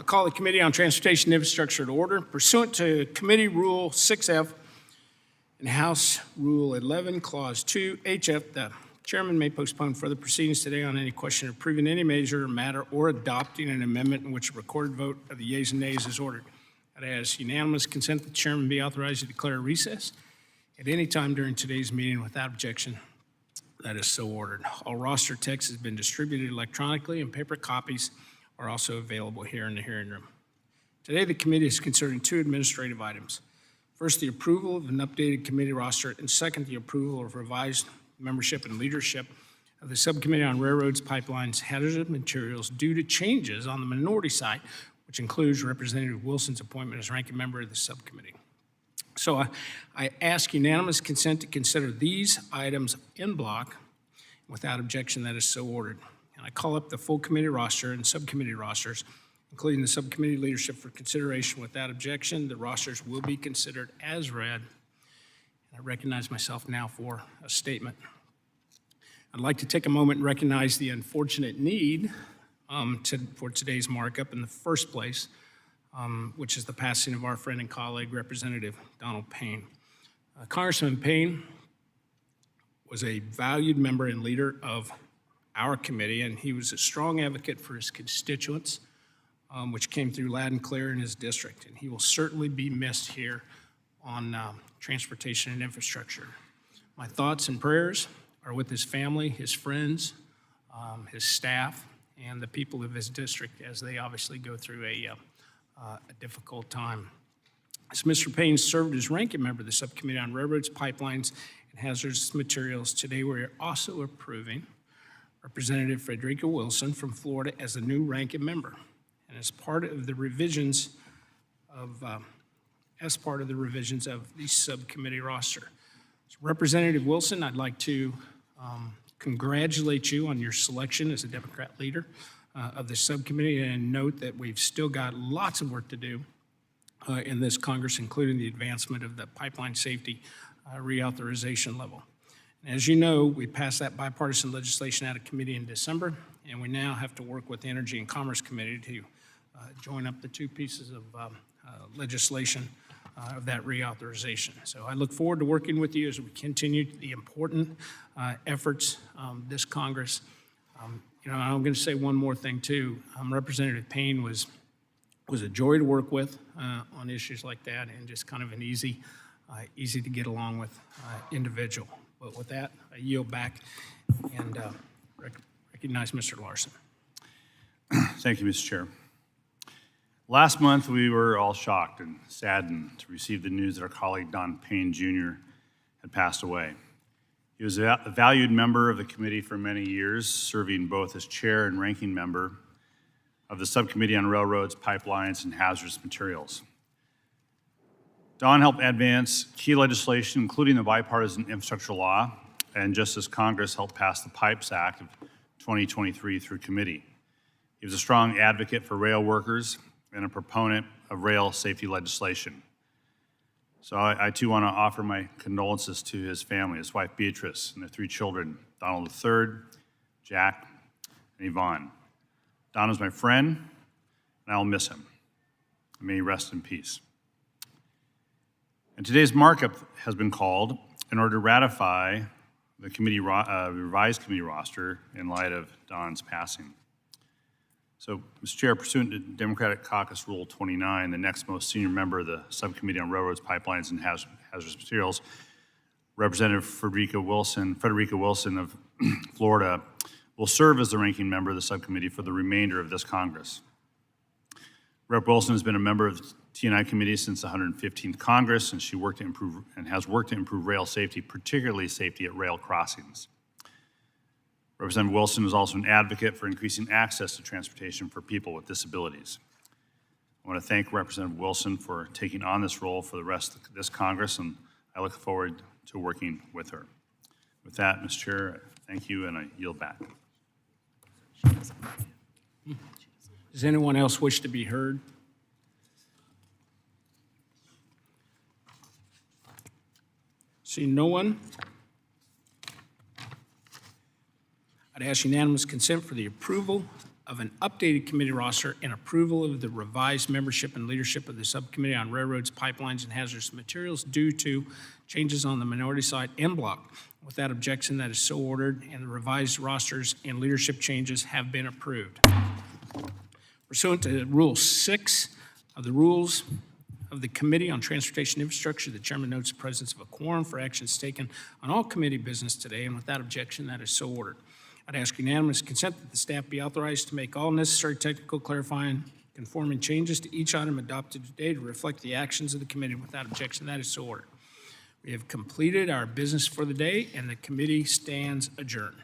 call the Committee on Transportation and Infrastructure to order. Pursuant to Committee Rule 6F and House Rule 11, Clause 2, HF, the Chairman may postpone further proceedings today on any question approving any measure or matter or adopting an amendment in which a recorded vote of the yeas and nays is ordered. I'd ask unanimous consent that the Chairman be authorized to declare a recess at any time during today's meeting without objection. That is so ordered. All roster text has been distributed electronically, and paper copies are also available here in the hearing room. Today, the committee is considering two administrative items. First, the approval of an updated committee roster, and second, the approval of revised membership and leadership of the Subcommittee on Railroads, Pipelines, Hazardous Materials due to changes on the minority side, which includes Representative Wilson's appointment as ranking member of the subcommittee. So I ask unanimous consent to consider these items in block. Without objection, that is so ordered. And I call up the full committee roster and subcommittee rosters, including the subcommittee leadership, for consideration. Without objection, the rosters will be considered as read. And I recognize myself now for a statement. I'd like to take a moment and recognize the unfortunate need for today's markup in the first place, which is the passing of our friend and colleague, Representative Donald Payne. Congressman Payne was a valued member and leader of our committee, and he was a strong advocate for his constituents, which came through loud and clear in his district. And he will certainly be missed here on transportation and infrastructure. My thoughts and prayers are with his family, his friends, his staff, and the people of his district as they obviously go through a difficult time. As Mr. Payne served as ranking member of the Subcommittee on Railroads, Pipelines, and Hazardous Materials, today we are also approving Representative Frederica Wilson from Florida as the new ranking member, and as part of the revisions of the subcommittee roster. So Representative Wilson, I'd like to congratulate you on your selection as a Democrat leader of the subcommittee, and note that we've still got lots of work to do in this Congress, including the advancement of the pipeline safety reauthorization level. As you know, we passed that bipartisan legislation out of committee in December, and we now have to work with the Energy and Commerce Committee to join up the two pieces of legislation of that reauthorization. So I look forward to working with you as we continue the important efforts this Congress. I'm going to say one more thing too. Representative Payne was a joy to work with on issues like that, and just kind of an easy to get along with individual. But with that, I yield back and recognize Mr. Larson. Thank you, Mr. Chair. Last month, we were all shocked and saddened to receive the news that our colleague Don Payne Jr. had passed away. He was a valued member of the committee for many years, serving both as chair and ranking member of the Subcommittee on Railroads, Pipelines, and Hazardous Materials. Don helped advance key legislation, including the bipartisan infrastructure law, and just as Congress helped pass the Pipes Act of 2023 through committee. He was a strong advocate for rail workers and a proponent of rail safety legislation. So I too want to offer my condolences to his family, his wife Beatrice, and their three children, Donald III, Jack, and Yvonne. Don was my friend, and I will miss him. May he rest in peace. And today's markup has been called in order to ratify the revised committee roster in light of Don's passing. So, Mr. Chair, pursuant to Democratic Caucus Rule 29, the next most senior member of the Subcommittee on Railroads, Pipelines, and Hazardous Materials, Representative Frederica Wilson of Florida, will serve as the ranking member of the subcommittee for the remainder of this Congress. Rep. Wilson has been a member of the T&I committee since the 115th Congress, and she has worked to improve rail safety, particularly safety at rail crossings. Representative Wilson is also an advocate for increasing access to transportation for people with disabilities. I want to thank Representative Wilson for taking on this role for the rest of this Congress, and I look forward to working with her. With that, Mr. Chair, thank you, and I yield back. Does anyone else wish to be heard? See no one? I'd ask unanimous consent for the approval of an updated committee roster and approval of the revised membership and leadership of the Subcommittee on Railroads, Pipelines, and Hazardous Materials due to changes on the minority side en bloc. Without objection, that is so ordered, and the revised rosters and leadership changes have been approved. Pursuant to Rule 6 of the Rules of the Committee on Transportation Infrastructure, the chairman notes the presence of a quorum for actions taken on all committee business today, and without objection, that is so ordered. I'd ask unanimous consent that the staff be authorized to make all necessary technical, clarifying, conforming changes to each item adopted today to reflect the actions of the committee. Without objection, that is so ordered. We have completed our business for the day, and the committee stands adjourned.